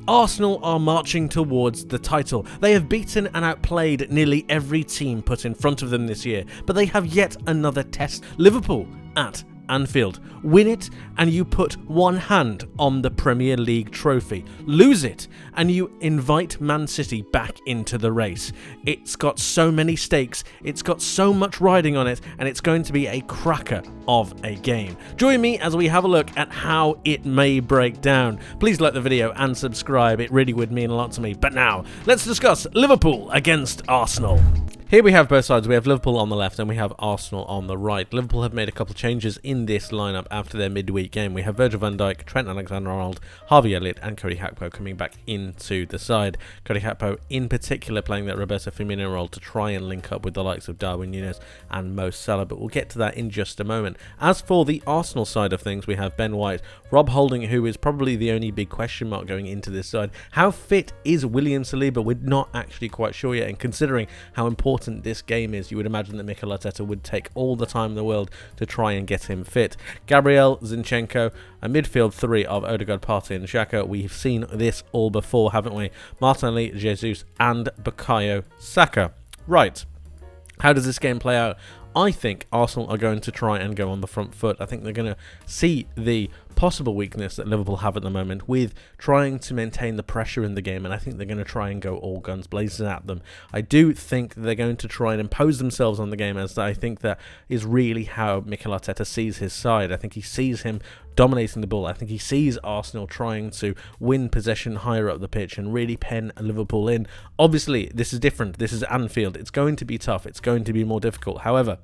Arsenal are marching towards the title. They have beaten and outplayed nearly every team put in front of them this year, but they have yet another test. Liverpool at Anfield. Win it and you put one hand on the Premier League trophy. Lose it and you invite Man City back into the race. It's got so many stakes, it's got so much riding on it, and it's going to be a cracker of a game. Join me as we have a look at how it may break down. Please like the video and subscribe, it really would mean a lot to me. But now, let's discuss Liverpool against Arsenal. Here we have both sides. We have Liverpool on the left and we have Arsenal on the right. Liverpool have made a couple of changes in this lineup after their midweek game. We have Virgil van Dijk, Trent Alexander-Arnold, Harvey Elliott and Cody Gakpo coming back into the side. Cody Gakpo in particular playing that Roberto Firmino role to try and link up with the likes of Darwin Núñez and Mo Salah, but we'll get to that in just a moment. As for the Arsenal side of things, we have Ben White, Rob Holding, who is probably the only big question mark going into this side. How fit is William Saliba? We're not actually quite sure yet, and considering how important this game is, you would imagine that Mikel Arteta would take all the time in the world to try and get him fit. Gabriel, Zinchenko, a midfield three of Odegaard, Partey and Xhaka. We've seen this all before, haven't we? Martinelli, Jesus and Bukayo Saka. Right, how does this game play out? I think Arsenal are going to try and go on the front foot. I think they're going to see the possible weakness that Liverpool have at the moment with trying to maintain the pressure in the game, and I think they're going to try and go all guns blazing at them. I do think they're going to try and impose themselves on the game, as I think that is really how Mikel Arteta sees his side. I think he sees him dominating the ball. I think he sees Arsenal trying to win possession higher up the pitch and really pen Liverpool in. Obviously, this is different. This is Anfield. It's going to be tough. It's going to be more difficult. However,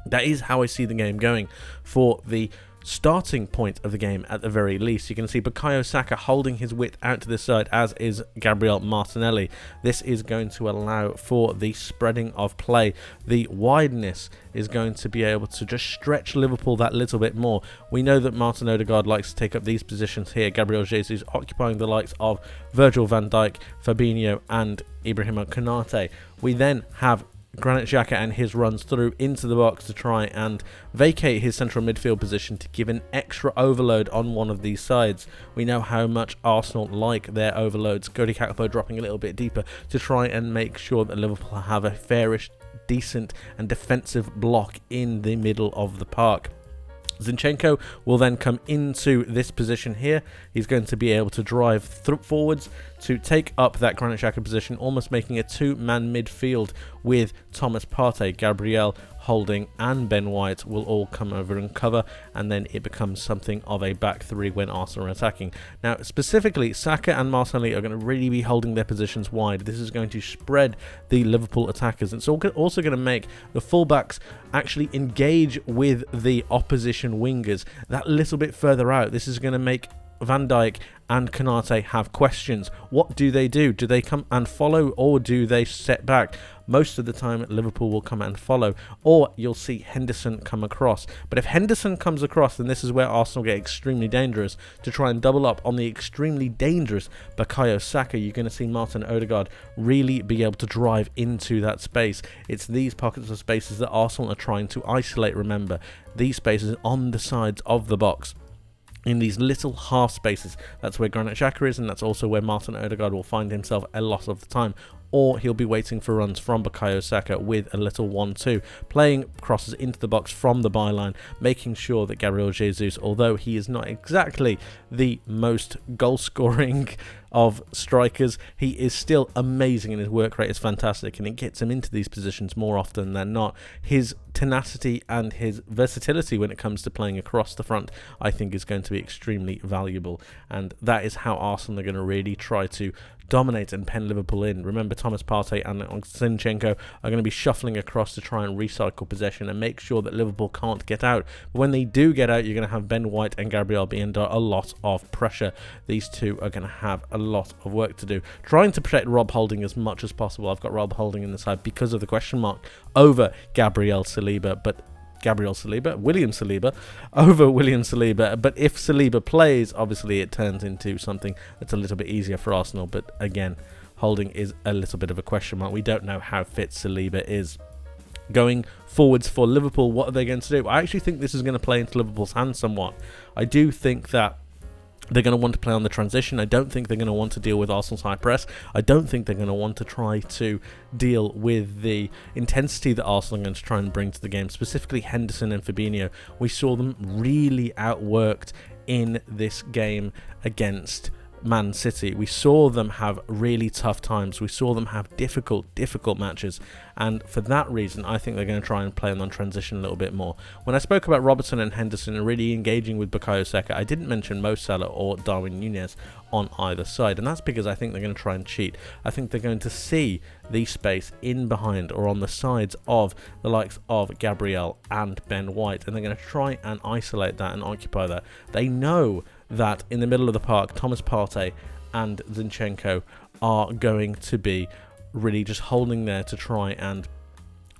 that is how I see the game going for the starting point of the game at the very least. You can see Bukayo Saka holding his width out to this side, as is Gabriel Martinelli. This is going to allow for the spreading of play. The wideness is going to be able to just stretch Liverpool that little bit more. We know that Martin Odegaard likes to take up these positions here. Gabriel Jesus occupying the likes of Virgil van Dijk, Fabinho and Ibrahima Konate. We then have Granit Xhaka and his runs through into the box to try and vacate his central midfield position to give an extra overload on one of these sides. We know how much Arsenal like their overloads. Cody Gakpo dropping a little bit deeper to try and make sure that Liverpool have a fairish, decent and defensive block in the middle of the park. Zinchenko will then come into this position here. He's going to be able to drive forwards to take up that Granit Xhaka position, almost making a two-man midfield with Thomas Partey, Gabriel, Holding and Ben White will all come over and cover, and then it becomes something of a back three when Arsenal are attacking. Now, specifically, Saka and Martinelli are going to really be holding their positions wide. This is going to spread the Liverpool attackers. It's also going to make the fullbacks actually engage with the opposition wingers that little bit further out. This is going to make Van Dijk and Konate have questions. What do? Do they come and follow, or do they set back? Most of the time Liverpool will come and follow, or you'll see Henderson come across. But if Henderson comes across, then this is where Arsenal get extremely dangerous to try and double up on the extremely dangerous Bukayo Saka. You're going to see Martin Odegaard really be able to drive into that space. It's these pockets of spaces that Arsenal are trying to isolate. Remember, these spaces on the sides of the box, in these little half spaces. That's where Granit Xhaka is, and that's also where Martin Odegaard will find himself a lot of the time. Or he'll be waiting for runs from Bukayo Saka with a little 1-2, playing crosses into the box from the byline, making sure that Gabriel Jesus, although he is not exactly the most goal-scoring of strikers, he is still amazing and his work rate is fantastic, and it gets him into these positions more often than not. His tenacity and his versatility when it comes to playing across the front, I think, is going to be extremely valuable, and that is how Arsenal are going to really try to dominate and pen Liverpool in. Remember, Thomas Partey and Zinchenko are going to be shuffling across to try and recycle possession and make sure that Liverpool can't get out. But when they do get out, you're going to have Ben White and Gabriel being under a lot of pressure. These two are going to have a lot of work to do, trying to protect Rob Holding as much as possible. I've got Rob Holding in the side because of the question mark over William Saliba over William Saliba. But if Saliba plays, obviously it turns into something that's a little bit easier for Arsenal. But again, Holding is a little bit of a question mark. We don't know how fit Saliba is. Going forwards for Liverpool, what are they going to do? I actually think this is going to play into Liverpool's hands somewhat. I do think that They're going to want to play on the transition. I don't think they're going to want to deal with Arsenal's high press. I don't think they're going to want to try to deal with the intensity that Arsenal are going to try and bring to the game, specifically Henderson and Fabinho. We saw them really outworked in this game against Man City. We saw them have really tough times. We saw them have difficult matches, and for that reason I think they're going to try and play on transition a little bit more. When I spoke about Robertson and Henderson and really engaging with Bukayo Saka, I didn't mention Mo Salah or Darwin Núñez on either side, and that's because I think they're going to try and cheat. I think they're going to see the space in behind or on the sides of the likes of Gabriel and Ben White, and they're going to try and isolate that and occupy that. They know that in the middle of the park, Thomas Partey and Zinchenko are going to be really just holding there to try and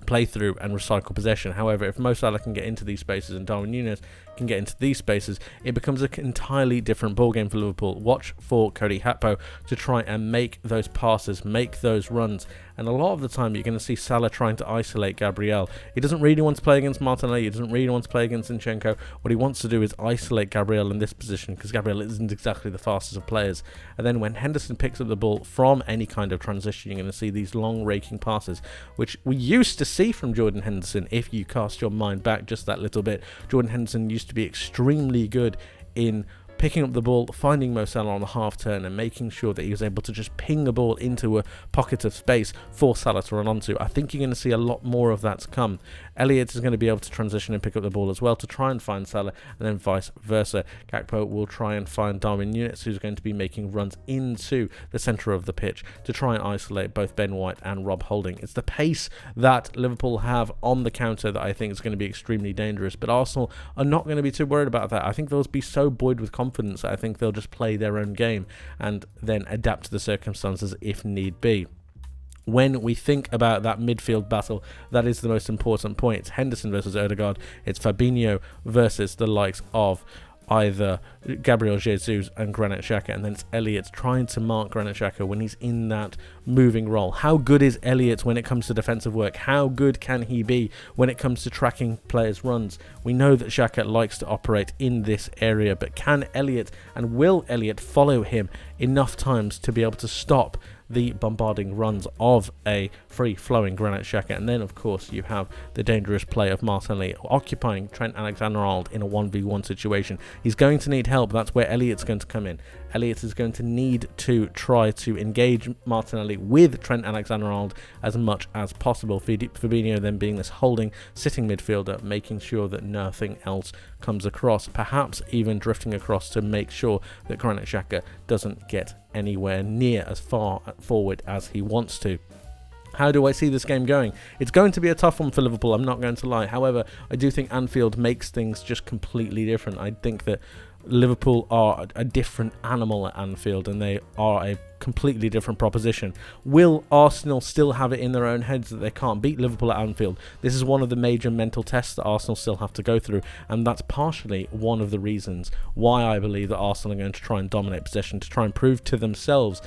play through and recycle possession. However, if Mo Salah can get into these spaces and Darwin Núñez can get into these spaces, it becomes an entirely different ballgame for Liverpool. Watch for Cody Gakpo to try and make those passes, make those runs, and a lot of the time you're going to see Salah trying to isolate Gabriel. He doesn't really want to play against Martinelli, he doesn't really want to play against Zinchenko. What he wants to do is isolate Gabriel in this position, because Gabriel isn't exactly the fastest of players. And then when Henderson picks up the ball from any kind of transition, you're going to see these long raking passes, which we used to see from Jordan Henderson. If you cast your mind back just that little bit, Jordan Henderson used to be extremely good in picking up the ball, finding Mo Salah on the half turn and making sure that he was able to just ping the ball into a pocket of space for Salah to run onto. I think you're going to see a lot more of that to come. Elliott is going to be able to transition and pick up the ball as well to try and find Salah, and then vice versa. Gakpo will try and find Darwin Núñez, who's going to be making runs into the centre of the pitch to try and isolate both Ben White and Rob Holding. It's the pace that Liverpool have on the counter that I think is going to be extremely dangerous, but Arsenal are not going to be too worried about that. I think they'll be so buoyed with confidence. I think they'll just play their own game and then adapt to the circumstances if need be. When we think about that midfield battle, that is the most important point. It's Henderson versus Odegaard. It's Fabinho versus the likes of either Gabriel Jesus and Granit Xhaka, and then it's Elliott trying to mark Granit Xhaka when he's in that moving role. How good is Elliott when it comes to defensive work? How good can he be when it comes to tracking players' runs? We know that Xhaka likes to operate in this area, but can Elliott and will Elliott follow him enough times to be able to stop the bombarding runs of a free-flowing Granit Xhaka? And then, of course, you have the dangerous play of Martinelli occupying Trent Alexander-Arnold in a 1v1 situation. He's going to need help. That's where Elliott's going to come in. Elliott is going to need to try to engage Martinelli with Trent Alexander-Arnold as much as possible. Fabinho then being this holding, sitting midfielder, making sure that nothing else comes across, perhaps even drifting across to make sure that Granit Xhaka doesn't get anywhere near as far forward as he wants to. How do I see this game going? It's going to be a tough one for Liverpool, I'm not going to lie. However, I do think Anfield makes things just completely different. I think that Liverpool are a different animal at Anfield, and they are a completely different proposition. Will Arsenal still have it in their own heads that they can't beat Liverpool at Anfield? This is one of the major mental tests that Arsenal still have to go through, and that's partially one of the reasons why I believe that Arsenal are going to try and dominate possession, to try and prove to themselves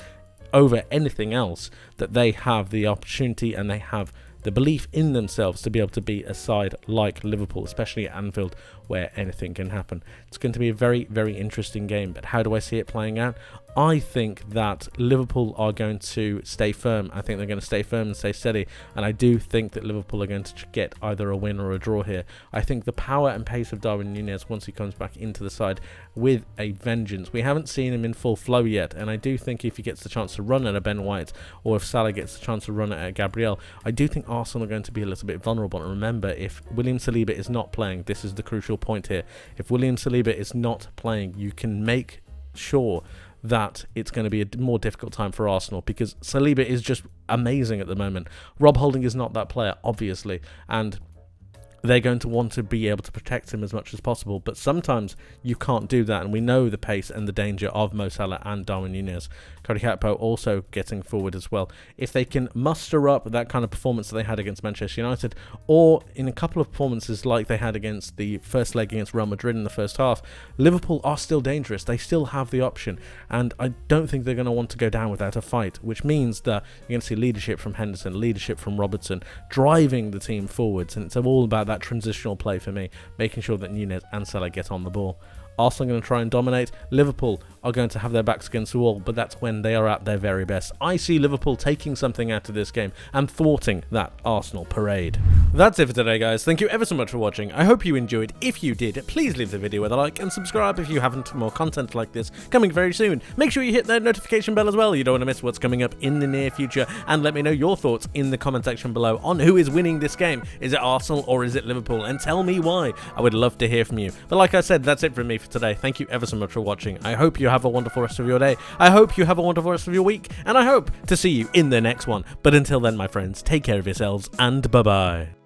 over anything else that they have the opportunity and they have the belief in themselves to be able to beat a side like Liverpool, especially at Anfield, where anything can happen. It's going to be a very, very interesting game, but how do I see it playing out? I think that Liverpool are going to stay firm. I think they're going to stay firm and stay steady, and I do think that Liverpool are going to get either a win or a draw here. I think the power and pace of Darwin Núñez once he comes back into the side with a vengeance. We haven't seen him in full flow yet, and I do think if he gets the chance to run at a Ben White, or if Salah gets the chance to run at a Gabriel, I do think Arsenal are going to be a little bit vulnerable. And remember, if William Saliba is not playing, this is the crucial point here. If William Saliba is not playing, you can make sure that it's going to be a more difficult time for Arsenal, because Saliba is just amazing at the moment. Rob Holding is not that player, obviously, and they're going to want to be able to protect him as much as possible, but sometimes you can't do that, and we know the pace and the danger of Mo Salah and Darwin Núñez. Cody Gakpo also getting forward as well. If they can muster up that kind of performance that they had against Manchester United, or in a couple of performances like they had against the first leg against Real Madrid in the first half, Liverpool are still dangerous. They still have the option, and I don't think they're going to want to go down without a fight, which means that you're going to see leadership from Henderson, leadership from Robertson, driving the team forwards, and it's all about that transitional play for me, making sure that Núñez and Salah get on the ball. Arsenal are going to try and dominate. Liverpool are going to have their backs against the wall, but that's when they are at their very best. I see Liverpool taking something out of this game and thwarting that Arsenal parade. That's it for today, guys. Thank you ever so much for watching. I hope you enjoyed. If you did, please leave the video with a like and subscribe if you haven't for more content like this coming very soon. Make sure you hit that notification bell as well. You don't want to miss what's coming up in the near future. And let me know your thoughts in the comment section below on who is winning this game. Is it Arsenal or is it Liverpool? And tell me why. I would love to hear from you. But like I said, that's it from me for today. Thank you ever so much for watching. I hope you have a wonderful rest of your day. I hope you have a wonderful rest of your week. And I hope to see you in the next one. But until then, my friends, take care of yourselves and bye-bye.